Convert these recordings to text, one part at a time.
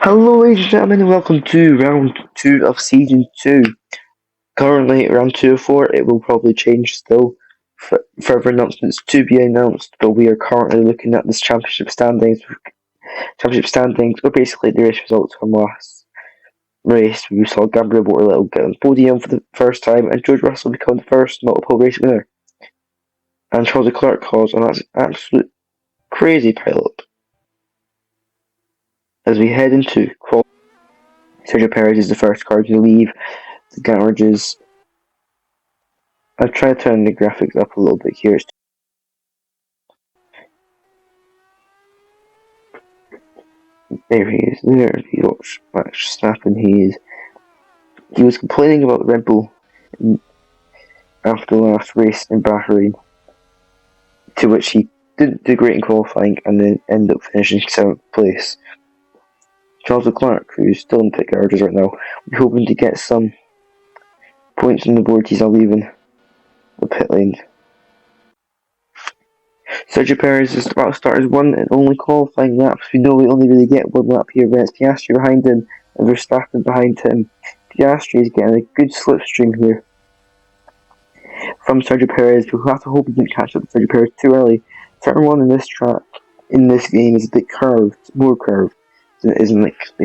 Hello ladies and gentlemen and welcome to round 2 of season 2. Currently round 2 of 4, it will probably change still. Further announcements to be announced, but we are currently looking at this championship standings, or basically the race results from last race. We saw Gabriel Bortolett get on the podium for the first time and George Russell become the first multiple race winner. And Charles Leclerc caused an absolute crazy pileup. As we head into qualifying, Sergio Perez is the first car to leave the garages. I've tried to turn the graphics up a little bit here. There he is. There he watch Max Verstappen. He was complaining about the Red Bull after the last race in Bahrain, to which he didn't do great in qualifying and then ended up finishing 7th place. Charles Leclerc, who's still in pit garages right now, we're hoping to get some points on the board. He's not leaving the pit lane. Sergio Perez is about to start his one and only qualifying laps. We know we only really get one lap here, but it's Piastri behind him and Verstappen behind him. Piastri is getting a good slipstream here from Sergio Perez. We'll have to hope he didn't catch up with Sergio Perez too early. Turn 1 in this track, in this game, is a bit curved, more curved. It's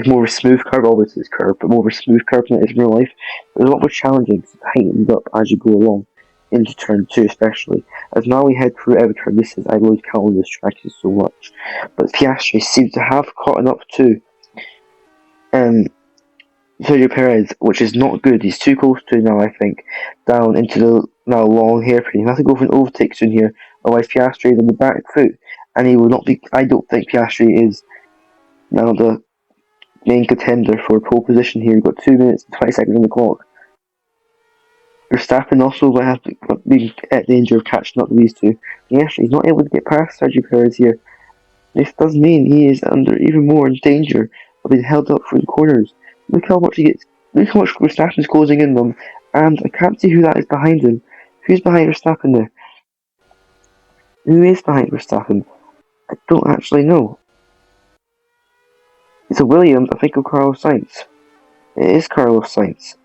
more of a smooth curve, obviously it's curved, but more of a smooth curve than it is in real life. It's a lot more challenging to tighten up as you go along, into turn 2 especially. As now we head through every turn, I love counting this track so much. But Piastri seems to have caught up to Sergio Perez, which is not good. He's too close to now, I think, down into the now long hairpin. He'll have to go for an overtake soon here, otherwise Piastri is on the back foot, and he will not be. I don't think Piastri is now the main contender for pole position here. We've got 2 minutes and 20 seconds on the clock. Verstappen also might have to be at danger of catching up to these two. Yes, he's not able to get past Sergio Perez here. This does mean he is under even more in danger of being held up through the corners. Look how much he gets. Look how much Verstappen's closing in them, and I can't see who that is behind him. Who's behind Verstappen there? Who is behind Verstappen? I don't actually know. It's a Williams, I think, of Carlos Sainz. It is Carlos Sainz.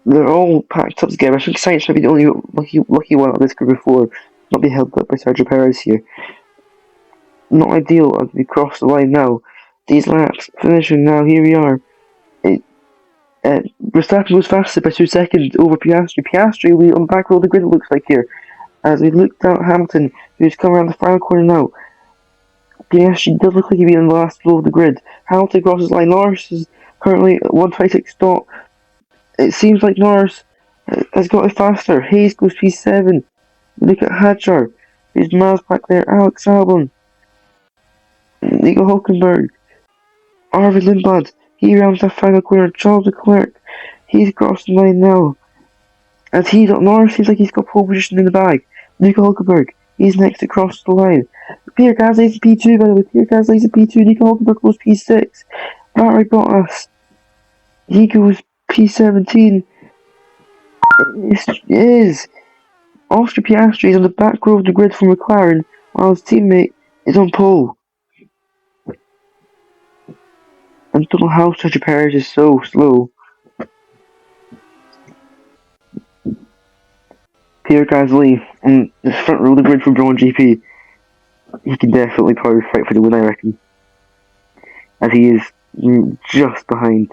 They're all packed up together. I think Sainz might be the only lucky one of this group before not be held up by Sergio Perez here. Not ideal as we cross the line now. These laps finishing now. Here we are. Verstappen was faster by 2 seconds over Piastri. Piastri, we on the back row of the grid, it looks like here. As we look down at Hamilton, who's coming around the final corner now. Piastri does look like he'll be in the last row of the grid. Hamilton crosses the line. Norris is currently at 126 stop. It seems like Norris has got it faster. Hayes goes P7. Look at Hadjar. There's miles back there. Alex Albon. Nico Hulkenberg. Arvid Lindblad. He rounds that final corner. Charles Leclerc. He's crossing the line now. As he's up, Norris seems like he's got pole position in the bag. Nico Hulkenberg. He's next to cross the line. Pierre Gasly's in P2, by the way. Pierre Gasly's in P2. Nico Hulkenberg goes P6. Valtteri Bottas. He goes P17. It is. Oscar Piastri is on the back row of the grid from McLaren, while his teammate is on pole. I don't know how Sergio Perez is so slow. Pierre Gasly on the front row of the grid from John GP. He can definitely probably fight for the win, I reckon. As he is just behind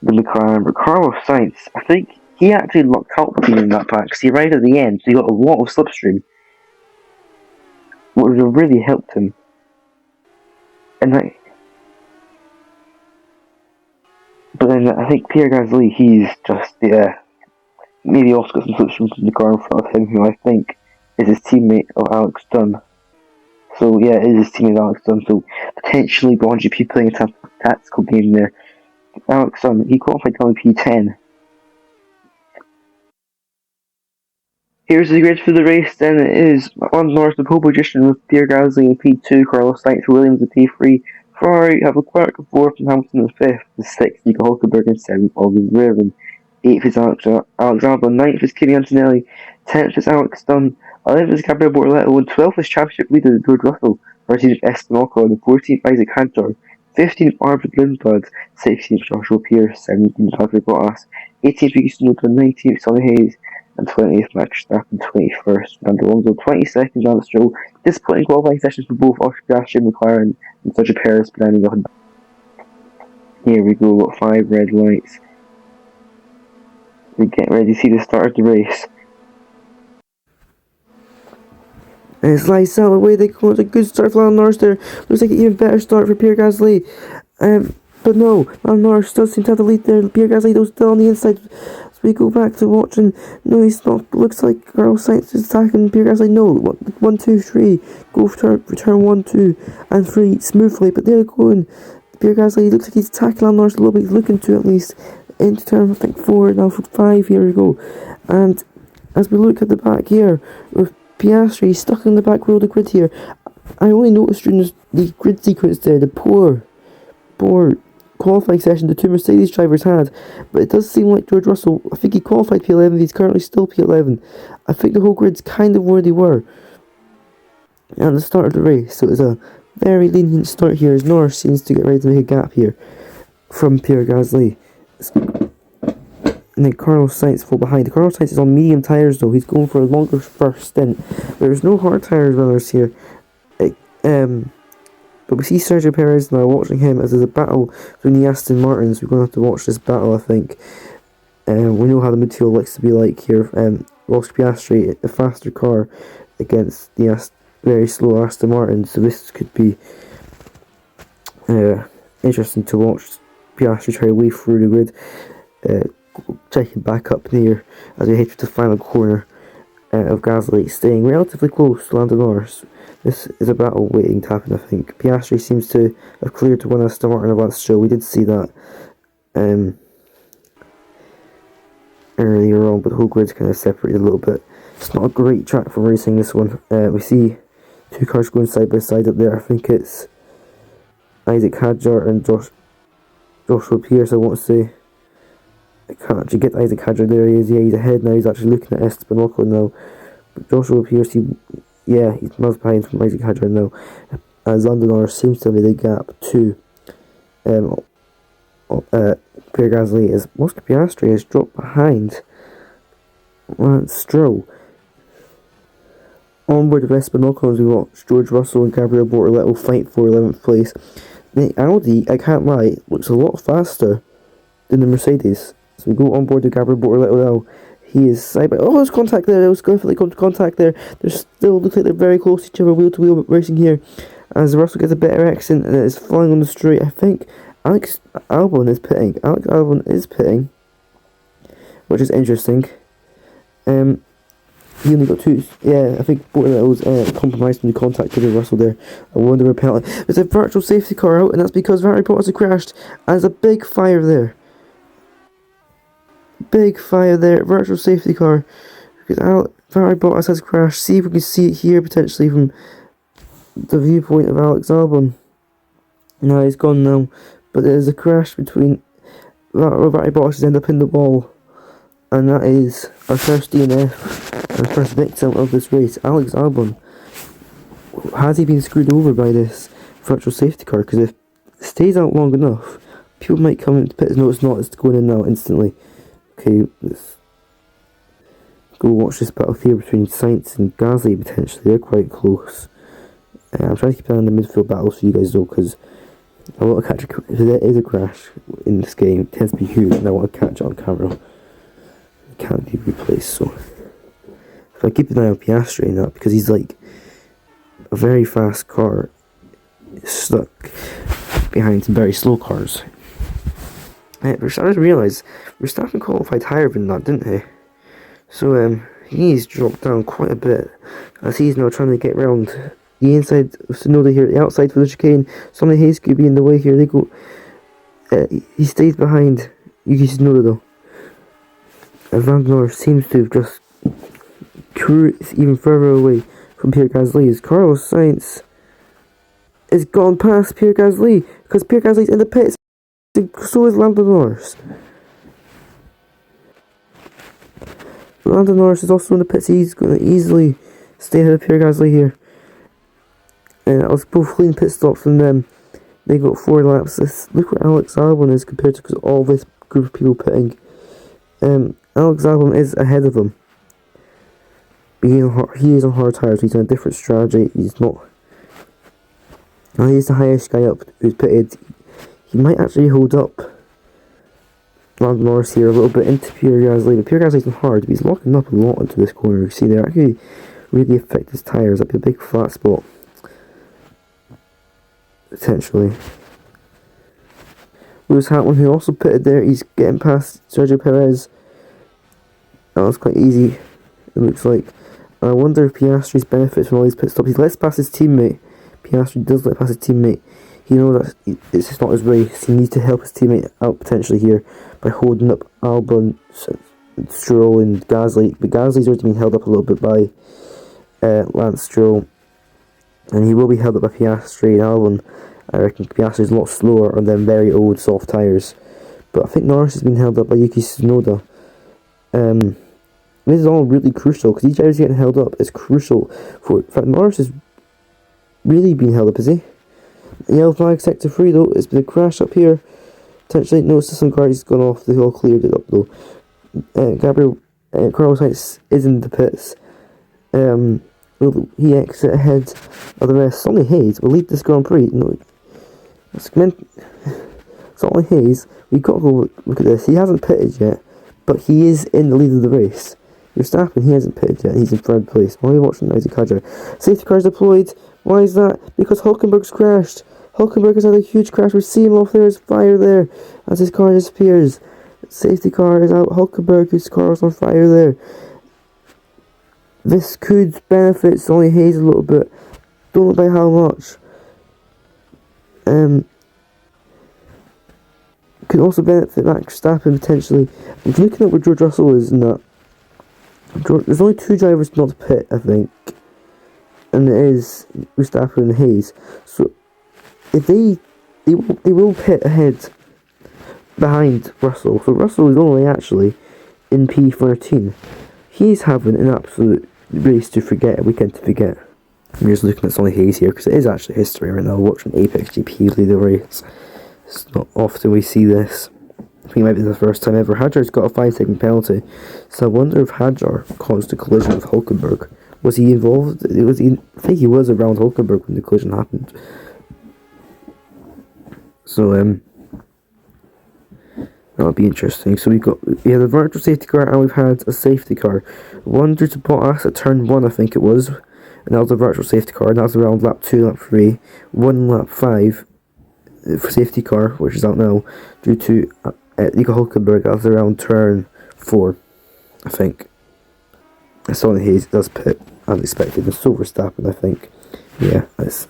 the McLaren. But Carlos Sainz, I think he actually lucked out with in that pack because he right at the end, so he got a lot of slipstream, which would have really helped him. But then I think Pierre Gasly, he's just maybe also got some slipstream from the car in front of him, who I think is his teammate of Alex Dunn. So yeah, it is his teammate Alex Dunn. So potentially Bon GP playing a tactical game there. Alex Dunn, he qualified down P10. Here's the grid for the race. Then it is on Norris the pole position with Pierre Gasly in P2, Carlos Sainz, Williams in P3, Ferrari have Leclerc in 4th and Hamilton in 5th, the 6th, Nico Hulkenberg in 7th, Oliver Raven 8th is Alex Albon, 9th is Kimi Antonelli, 10th is Alex Dunn, 11th is Gabriel Bortoleto, and 12th is championship leader George Russell versus Esteban Ocon, and 14th Isaac Hadjar, 15th Albert Lindblad, 16th Joshua Pierce, 17th Valtteri Bottas, 18th Yuki Tsunoda, 19th Sonny Hayes, and 20th Max Verstappen, 21st Fernando Alonso, 22nd Lance Stroll. Disappointing qualifying sessions for both Oscar and McLaren and Sergio Perez, but ending up. Here we go, got 5 red lights. We get ready to see the start of the race. And it's lights out, away they go. It's a good start for Lando Norris there. Looks like an even better start for Pierre Gasly. But no, Lando Norris does seem to have the lead there. Pierre Gasly though still on the inside. So we go back to watching. No, he's not. Looks like Carlos Sainz is attacking Pierre Gasly. No, 1, 2, 3. Go for return 1, 2, and 3 smoothly. But they're going. Pierre Gasly looks like he's attacking Lando Norris a little bit. He's looking to at least into turn, I think 4, now for 5. Here we go. And as we look at the back here, with Piastri stuck in the back row of the grid here. I only noticed during the grid sequence there the poor qualifying session the 2 Mercedes drivers had, but it does seem like George Russell, I think he qualified P11, he's currently still P11. I think the whole grid's kind of where they were at the start of the race, so it's a very lenient start here as Norris seems to get ready to make a gap here from Pierre Gasly. And then Carlos Sainz fall behind. Carlos Sainz is on medium tyres though. He's going for a longer first stint. There's no hard tyres runners here. But we see Sergio Perez now watching him as there's a battle between the Aston Martins. We're going to have to watch this battle, I think. We know how the midfield likes to be like here. Oscar Piastri, a faster car against the very slow Aston Martin. So this could be interesting to watch. Piastri try to weave through the grid. Checking back up near as we head to the final corner of Gasly, staying relatively close to Lando Norris. This is a battle waiting to happen, I think. Piastri seems to have cleared to win Aston Martin of that show. We did see that earlier on, but the whole grid's kind of separated a little bit. It's not a great track for racing, this one. We see 2 cars going side by side up there. I think it's Isaac Hadjar and Joshua Pierce, I want to say. I can't actually get Isaac Hadjar. There he is. Yeah, he's ahead now. He's actually looking at Esteban Ocon now. But Joshua Pierce, he's miles behind from Isaac Hadjar now. As Lando Norris seems to have made a gap to Pierre Gasly, as Oscar Piastri has dropped behind Lance Stroll. Onboard of Esteban Ocon as we watch George Russell and Gabriel Bortoleto fight for 11th place. The Audi, I can't lie, looks a lot faster than the Mercedes. So we go on board to Gabriel Bortoleto now. He is side by. Oh, there's contact there. There was definitely contact there. There's still looks like they're very close to each other, wheel to wheel racing here. As Russell gets a better accent and is flying on the straight. I think Alex Albon is pitting. Which is interesting. He only got 2. Yeah, I think Bortoleto's compromised from the contact with Russell there. I wonder where penalty. There's a virtual safety car out, and that's because Valtteri Bottas had crashed. And there's a big fire there. Virtual safety car, because Valtteri Bottas has crashed. See if we can see it here potentially from the viewpoint of Alex Albon. No, he's gone now, but there's a crash between Valtteri Bottas has ended up in the wall, and that is our first DNF and first victim of this race, Alex Albon. Has he been screwed over by this virtual safety car? Because if it stays out long enough, people might come into pits. No, it's not. It's going in now instantly. Okay, let's go watch this battle here between Sainz and Gasly potentially. They're quite close. I'm trying to keep an eye on the midfield battles for you guys though, because I want to catch if there is a crash in this game, it tends to be huge, and I want to catch it on camera. It can't be replaced, so if I keep an eye on Piastri in that, because he's like a very fast car stuck behind some very slow cars. I started to realise Verstappen qualified higher than that, didn't he? So he's dropped down quite a bit as he's now trying to get round the inside of Tsunoda here, the outside for the chicane. Sonny Hayes could be in the way here. They go. He stays behind Yuki Tsunoda though. And Van Norris seems to have just cruised even further away from Pierre Gasly. As Carlos Sainz is gone past Pierre Gasly because Pierre Gasly's in the pits. So is Lando Norris. Lando Norris is also in the pits. He's going to easily stay ahead of Pierre Gasly here. I was both clean pit stops from them. They got 4 laps. Look what Alex Albon is compared to all this group of people pitting. Alex Albon is ahead of them. He is on hard tyres. He's on a different strategy. He's not. He's the highest guy up who's pitted. He might actually hold up Lando Norris here a little bit into Pierre Gasly. But Pierre Gasly's on hard, but he's locking up a lot into this corner. You see, they're actually really affect his tyres. That'd be a big flat spot. Potentially. Lewis Hamilton, who also pitted there, he's getting past Sergio Perez. That was quite easy, it looks like. And I wonder if Piastri's benefits from all these pit stops. He lets past his teammate. Piastri does let past his teammate. He knows that it's just not his race. He needs to help his teammate out potentially here by holding up Albon, Stroll and Gasly. But Gasly's already been held up a little bit by Lance Stroll. And he will be held up by Piastri and Albon. I reckon Piastri's a lot slower on them very old soft tyres. But I think Norris has been held up by Yuki Tsunoda. This is all really crucial because each driver's getting held up is crucial for. In fact, Norris has really been held up, is he? Yellow flag sector 3 though. It's been a crash up here. Potentially, no system car has gone off. They all cleared it up though. Gabriel Carlos Sainz is in the pits. Will he exit ahead of the rest? Sonny Hayes will lead this Grand Prix. No, Sonny Hayes. We've got to go look at this. He hasn't pitted yet, but he is in the lead of the race. Verstappen, he hasn't pitted yet. He's in 3rd place. While you're watching Isaac Hadjar, safety cars deployed. Why is that? Because Hulkenberg's crashed. Hulkenberg has had a huge crash. We see him off there. There's fire there as his car disappears. Safety car is out. Hulkenberg, whose car was on fire there. This could benefit Sonny Hayes a little bit. Don't know by how much. Could also benefit Max Verstappen potentially. I'm looking at where George Russell is in that. There's only 2 drivers not to pit, I think. And it is Verstappen and Hayes. So if they will pit ahead behind Russell. So Russell is only actually in P13. He's having an absolute race to forget, a weekend to forget. I'm just looking at Sonny Hayes here because it is actually history right now. Watching Apex GP lead the race. It's not often we see this. I think it might be the first time ever. Hadjar's got a 5-second penalty, so I wonder if Hadjar caused a collision with Hulkenberg. Was he involved? I think he was around Hulkenberg when the collision happened. So that'll be interesting. So we had a virtual safety car and we've had a safety car. One due to Bottas at turn 1, I think it was, and that was a virtual safety car. And that was around lap 2, lap 3, 1 lap 5 for safety car, which is out now, due to Nico Hulkenberg. That was around turn 4, I think. I saw Hayes does pit as expected, and so Verstappen, I think. Yeah, that's.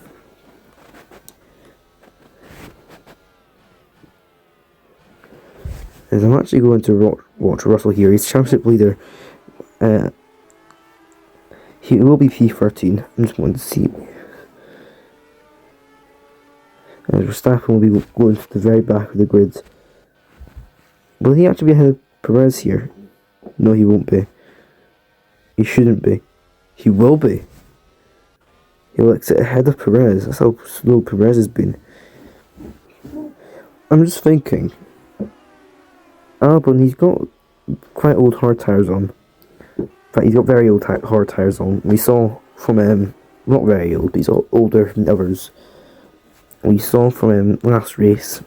As I'm actually going to watch Russell here. He's championship leader. He will be P13. I'm just wanting to see. Verstappen will be going to the very back of the grid. Will he actually be ahead of Perez here? No, he won't be. He shouldn't be. He will be. He'll exit ahead of Perez. That's how slow Perez has been. I'm just thinking. Albon, he's got quite old hard tyres on. In fact, he's got very old hard tyres on. We saw from not very old, but he's older than others. We saw from last race,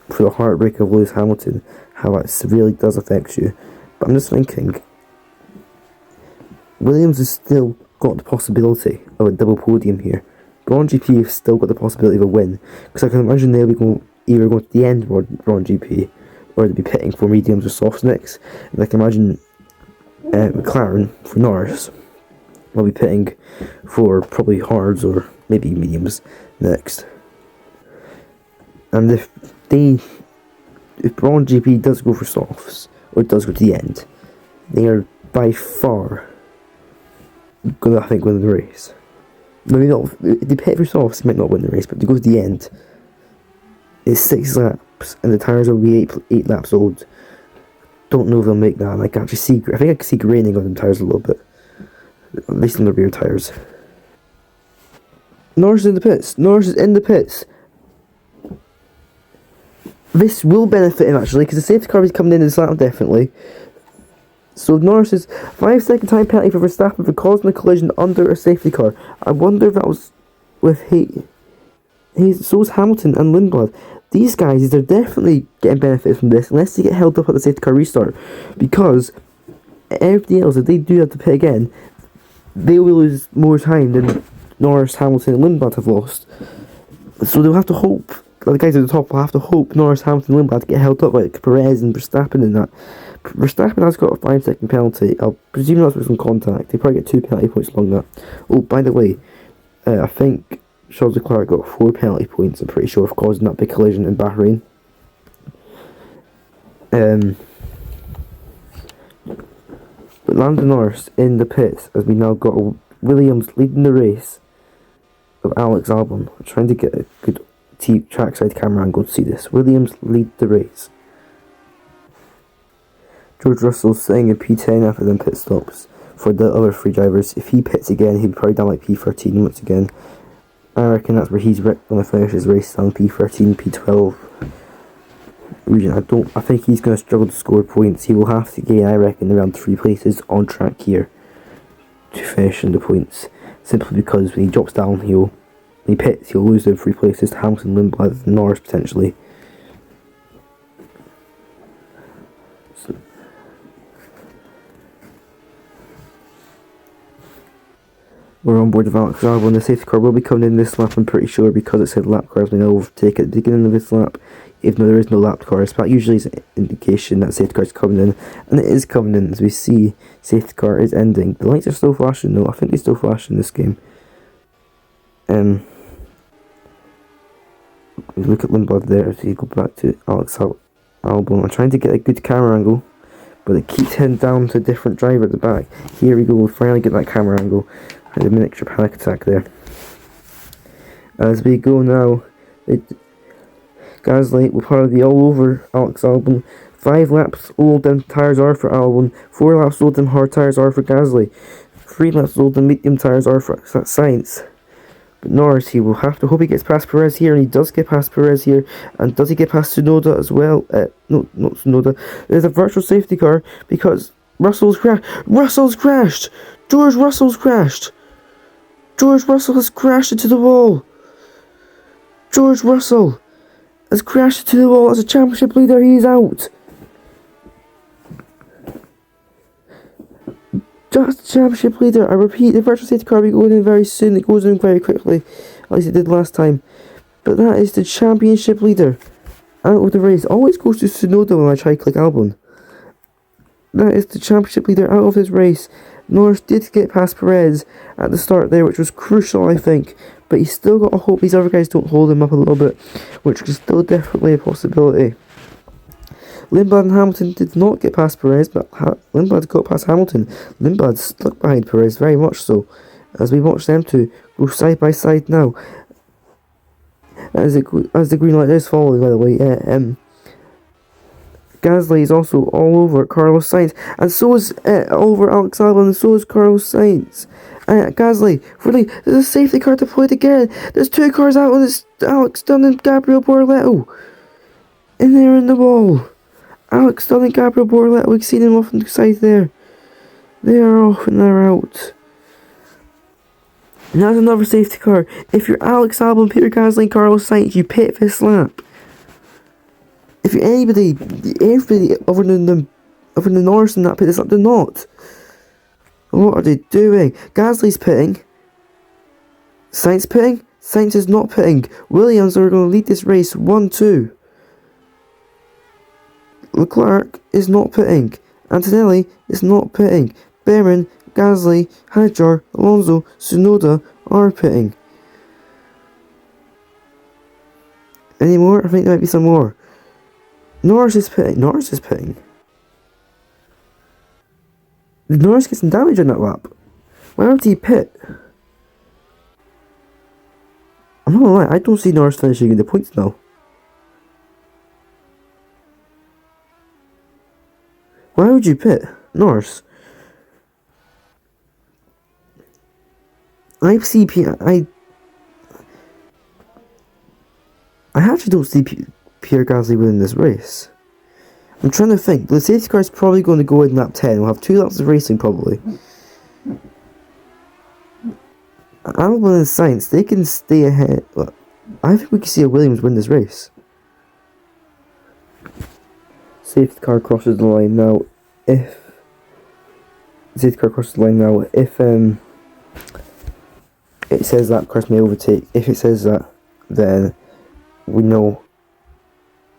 for the heartbreak of Lewis Hamilton, how that severely does affect you. But I'm just thinking, Williams has still got the possibility of a double podium here. Braun GP has still got the possibility of a win, because I can imagine they'll be either going to the end of Braun GP, or they'll be pitting for mediums or softs next. And I can imagine McLaren for Norris will be pitting for probably hards or maybe mediums next. And if Braun GP does go for softs, or does go to the end, they are by far going to, I think, win the race. Maybe not, if they pit for softs, they might not win the race, but if they go to the end, it's 6 laps, and the tyres will be 8 laps old. don't know if they'll make that. And I can actually see, I think I can see graining on them tyres a little bit, at least on the rear tyres. Norris is in the pits. Norris is in the pits. This will benefit him actually, because the safety car is coming in this lap definitely. So Norris's 5-second time penalty for Verstappen for causing a collision under a safety car. I wonder if that was with so was Hamilton and Lindblad. These guys, they're definitely getting benefits from this, unless they get held up at the safety car restart. Because everybody else, if they do have to pit again, they will lose more time than Norris, Hamilton and Lindblad have lost. So they'll have to hope, the guys at the top will have to hope Norris, Hamilton and Lindblad get held up like Perez and Verstappen and that. Verstappen has got a 5-second penalty. I'll presume that's with some contact. They probably get 2 penalty points along that. Oh, by the way, I think Charles Leclerc got 4 penalty points, I'm pretty sure, for causing that big collision in Bahrain. But Lando Norris in the pits, as we now got Williams leading the race of Alex Albon. I'm trying to get a good trackside camera angle to see this. Williams lead the race. George Russell sitting in P10 after them pit stops for the other 3 drivers. If he pits again, he'll be probably down like P13 once again. I reckon that's where he's going to finish his race, down P13, P12 region. I think he's going to struggle to score points. He will have to gain, I reckon, around 3 places on track here to finish in the points. Simply because when he drops down, when he pits, he'll lose those 3 places to Hamilton, Lindblad, and Norris potentially. We're on board with Alex Albon. The safety car will be coming in this lap, I'm pretty sure, because it said lap cars may now overtake at the beginning of this lap, even though there is no lap cars. But that usually is an indication that safety car is coming in, and it is coming in. As we see, safety car is ending. The lights are still flashing though. I think they still flash in this game. Look at Lindblad there. As we go back to Alex Albon. I'm trying to get a good camera angle, but it keeps heading down to a different driver at the back. Here we go. We'll finally get that camera angle. I had a miniature panic attack there. As we go now, Gasly will probably be all over Alex Albon. 5 laps old them tyres are for Albon. 4 laps old them hard tyres are for Gasly. 3 laps old them medium tyres are for Sainz. But Norris, he will have to hope he gets past Perez here, and he does get past Perez here. And does he get past Tsunoda as well? No, not Tsunoda. There's a virtual safety car because Russell's crashed! George Russell's crashed! George Russell has crashed into the wall! George Russell has crashed into the wall as a championship leader. He is out! Just the championship leader. I repeat, the virtual safety car will be going in very soon. It goes in very quickly, at least it did last time. But that is the championship leader out of the race. Always goes to Tsunoda when I try to click Albon. That is the championship leader out of this race. Norris did get past Perez at the start there, which was crucial, I think. But he's still got to hope these other guys don't hold him up a little bit, which is still definitely a possibility. Lindblad and Hamilton did not get past Perez, but Lindblad got past Hamilton. Lindblad stuck behind Perez, very much so. As we watch them two go side by side now. As the green light is falling, by the way, Gasly is also all over Carlos Sainz, and so is over Alex Albon, and so is Carlos Sainz. Gasly, really, there's a safety car deployed again. There's 2 cars out, and it's Alex Dunn and Gabriel Borletto. And they're in the wall. Alex Dunn and Gabriel Borletto, we've seen them off on the side there. They are off and they're out. And that's another safety car. If you're Alex Albon, Peter Gasly, and Carlos Sainz, you pit this lap. If you're anybody other than Norris in that pit, they're not. What are they doing? Gasly's pitting. Sainz pitting. Sainz is not pitting. Williams are going to lead this race 1-2. Leclerc is not pitting. Antonelli is not pitting. Behrman, Gasly, Hadjar, Alonso, Tsunoda are pitting. Any more? I think there might be some more. Norris is pitting. Did Norris get some damage on that lap? Why did he pit? I'm not gonna lie, I don't see Norris finishing in the points now. Why would you pit Norris? I actually don't see Pierre Gasly winning this race. I'm trying to think. The safety car is probably going to go in lap 10. We'll have 2 laps of racing probably. Albon and Sainz, they can stay ahead. I think we can see a Williams win this race. Safety car crosses the line now. If it says that cars may overtake, if it says that, then we know.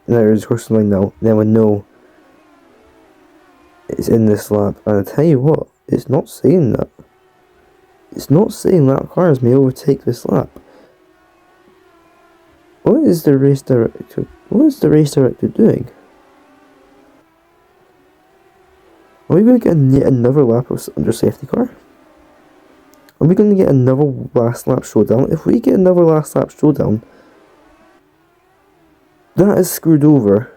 There is crossing the line now. Then we know it's in this lap. And I tell you what, it's not saying that. It's not saying that cars may overtake this lap. What is the race director? What is the race director doing? Are we going to get yet another lap under safety car? Are we going to get another last lap showdown? If we get another last lap showdown, that is screwed over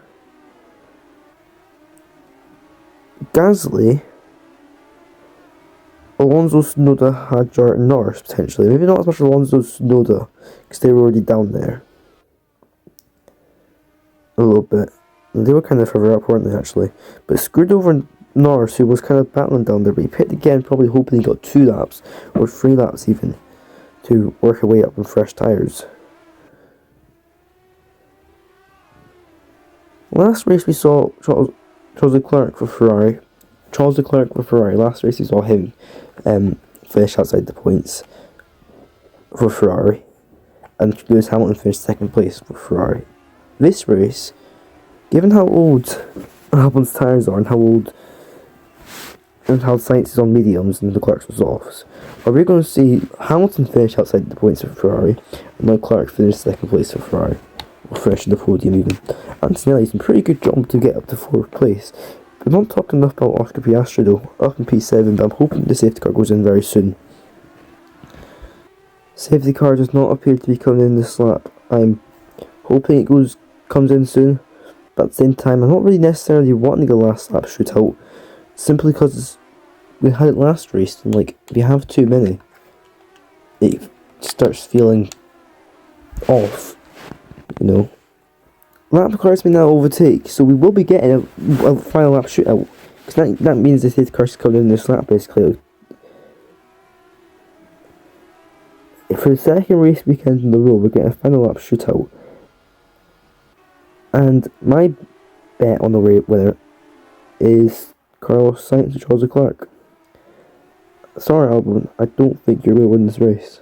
Gasly, Alonso, Tsunoda, Hadjar, and Norris potentially. Maybe not as much Alonso, Tsunoda, because they were already down there. A little bit. They were kind of further up, weren't they, actually? But screwed over Norris, who was kind of battling down there, but he picked again, probably hoping he got 2 laps, or 3 laps even, to work her way up on fresh tyres. Last race we saw Charles Leclerc for Ferrari. Last race we saw him finish outside the points for Ferrari, and Lewis Hamilton finished 2nd place for Ferrari. This race, given how old Albon's tyres are and how Sainz is on mediums and Leclerc's was softs, are we going to see Hamilton finish outside the points for Ferrari and Leclerc finish 2nd place for Ferrari, or finish the podium even? Antonelli's done a pretty good job to get up to 4th place. We're not talking enough about Oscar Piastri though, up in P7, but I'm hoping the safety car goes in very soon. Safety car does not appear to be coming in this lap. I'm hoping it comes in soon, but at the same time I'm not really necessarily wanting a last lap shootout, simply because we had it last race, and like, if you have too many, it starts feeling off, you know. Lap cars may now overtake, so we will be getting a final lap shootout, because that means the safety cars coming in this lap basically. For the 2nd race weekend in a row, we're getting a final lap shootout, and my bet on the winner is Carlos Sainz and Charles Leclerc. Sorry, Albon, I don't think you're going to win this race.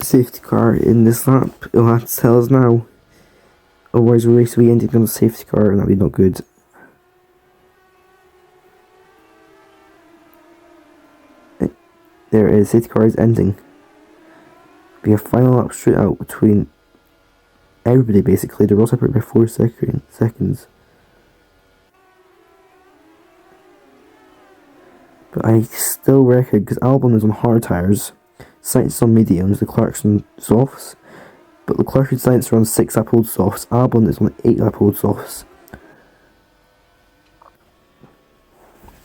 Safety car in this lap, it'll have to tell us now. Otherwise, the race will be ending on the safety car, and that'll be not good. There it is, safety car is ending. Be a final lap shootout between everybody basically. They're all separated by 4 seconds. But I still reckon, because Albon is on hard tyres, Sainz is on mediums, Leclerc's on softs. But Leclerc and Sainz are on 6-lap-old softs, Albon is on 8-lap-old softs.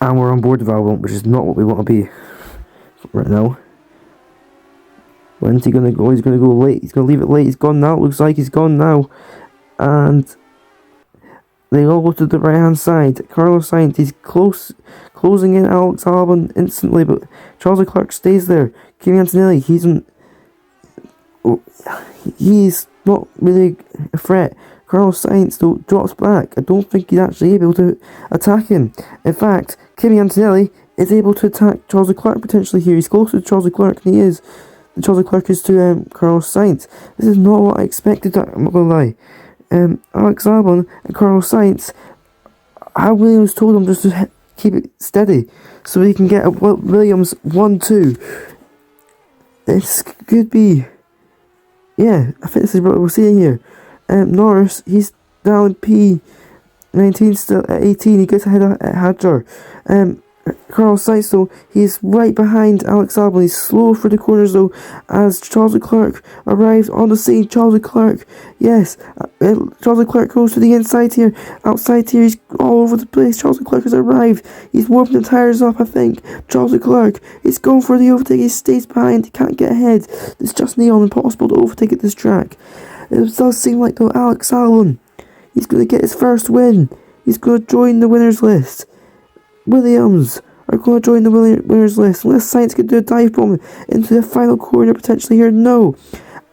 And we're on board with Albon, which is not what we want to be right now. When's he going to go? He's going to go late. He's going to leave it late. He's gone now. It looks like he's gone now. And they all go to the right hand side. Carlos Sainz, he's closing in Alex Albon instantly, but Charles Leclerc stays there. Kimi Antonelli, he's not really a threat. Carlos Sainz though drops back. I don't think he's actually able to attack him. In fact, Kimi Antonelli is able to attack Charles Leclerc potentially here. He's closer to Charles Leclerc than he is. Charles Leclerc is to Carlos Sainz. This is not what I expected, I'm not gonna lie. Alex Albon and Carlos Sainz, how Williams told him just to keep it steady so he can get a Williams 1-2. This could be, yeah, I think this is what we're seeing here. Norris, he's down P19 still at 18, he gets ahead of Hadjar. Carlos Sainz though, he's right behind Alex Albon. He's slow for the corners though, as Charles Leclerc arrives on the scene. Charles Leclerc, yes, Charles Leclerc goes to the inside here. Outside here, he's all over the place. Charles Leclerc has arrived. He's warming the tyres up, I think. Charles Leclerc is going for the overtake. He stays behind. He can't get ahead. It's just nearly impossible to overtake at this track. It does seem like though Alex Albon, he's going to get his first win. He's going to join the winners list. Williams are going to join the winners list unless Sainz can do a dive bomb into the final corner potentially here. No,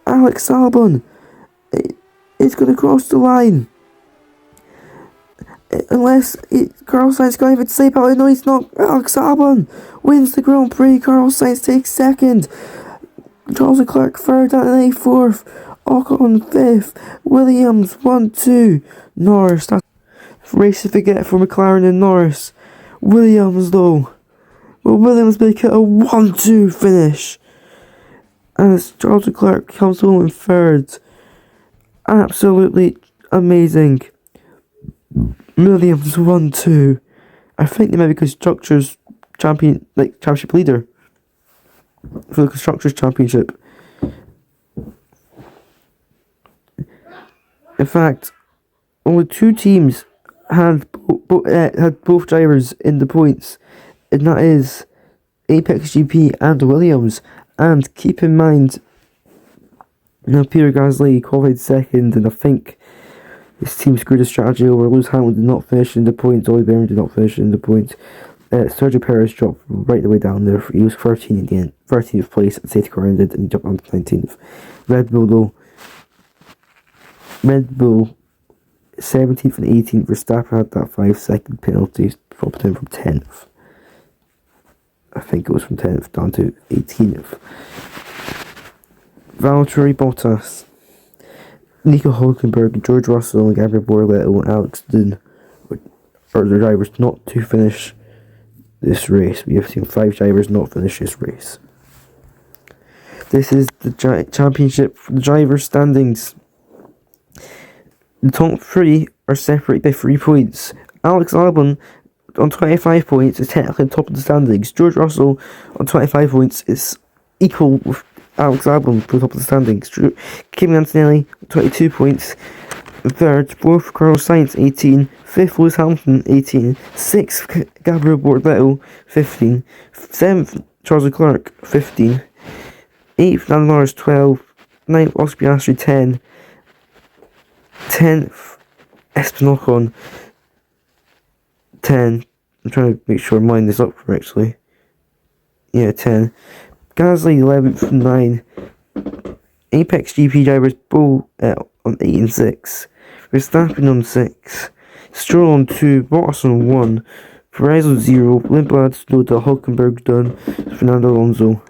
Alex Albon is going to cross the line unless Carlos Sainz can't even say about it. No, he's not. Alex Albon wins the Grand Prix. Carlos Sainz takes second. Charles Leclerc third and fourth. Ocon fifth. Williams 1-2. Norris. That's race to forget for McLaren and Norris. Williams though, will Williams make it a 1-2 finish as Charles Leclerc comes home in third? Absolutely amazing. Williams 1-2. I think they might be Constructors Championship leader for the Constructors Championship. In fact, only two teams had both drivers in the points, and that is Apex GP and Williams. And keep in mind, now Pierre Gasly qualified second, and I think his team screwed a strategy over. Lewis Hamilton did not finish in the points. Ollie Behrman did not finish in the points. Sergio Perez dropped right the way down there. He was 13 in the end, 13th place at safety car ended, and he jumped on to 19th. Red Bull 17th and 18th. Verstappen had that 5-second penalty, dropped him from 10th. I think it was from 10th down to 18th. Valtteri Bottas, Nico Hulkenberg, George Russell, and Gabriel Borletto and Alex Dunn are the drivers not to finish this race. We have seen 5 drivers not finish this race. This is the championship for the driver standings. The top 3 are separated by 3 points. Alex Albon on 25 points is technically top of the standings. George Russell on 25 points is equal with Alex Albon for the top of the standings. Kimi Antonelli 22 points. Third, 4th Carlos Sainz 18. 5th Lewis Hamilton 18. 6th Gabriel Borletto 15. 7th Charles Leclerc 15. 8th Lando Norris 12. 9th Oscar Piastri 10. 10th Esteban Ocon 10. I'm trying to make sure I line this up correctly. Yeah, 10. Gasly 11th 9. Apex GP drivers Bull on 8 and 6. Verstappen on 6. Stroll on 2. Bottas on 1. Perez on 0. Lindblad, Snowda, Hulkenberg, Dunn, Fernando Alonso,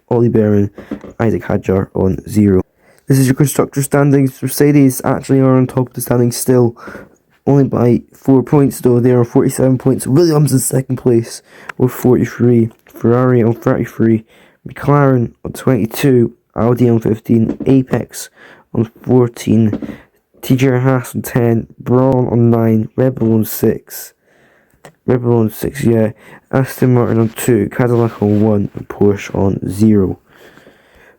Ollie Behrman, Isaac Hadjar on 0. This is your constructor standings. Mercedes actually are on top of the standings still, only by 4 points though. They are on 47 points. Williams in second place with 43. Ferrari on 33. McLaren on 22. Audi on 15. Apex on 14. TJ Haas on 10. Braun on 9. Red Bull on 6. Red Bull on 6, yeah. Aston Martin on 2. Cadillac on 1. And Porsche on 0.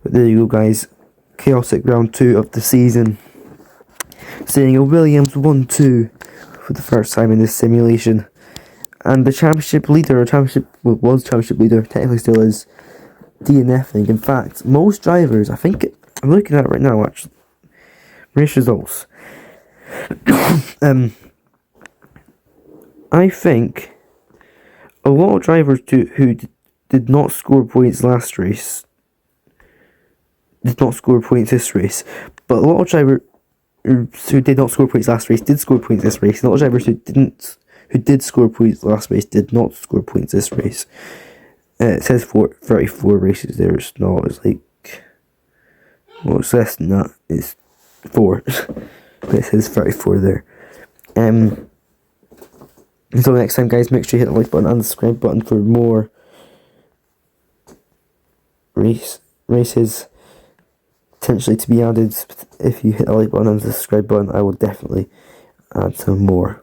But there you go, guys. Chaotic round 2 of the season, seeing a Williams 1-2 for the first time in this simulation, and the championship leader, was championship leader, technically still is, DNFing. In fact, most drivers, I think, I'm looking at it right now actually, race results, I think a lot of drivers who did not score points last race did not score points this race, but a lot of drivers who did not score points last race did score points this race. A lot of drivers who did score points last race did not score points this race. It says 34 races there. It's not. It's like, well, it's less than that. It's 4, but it says 34 there. Until next time, guys, make sure you hit the like button and the subscribe button for more races potentially to be added. If you hit the like button and the subscribe button, I will definitely add some more.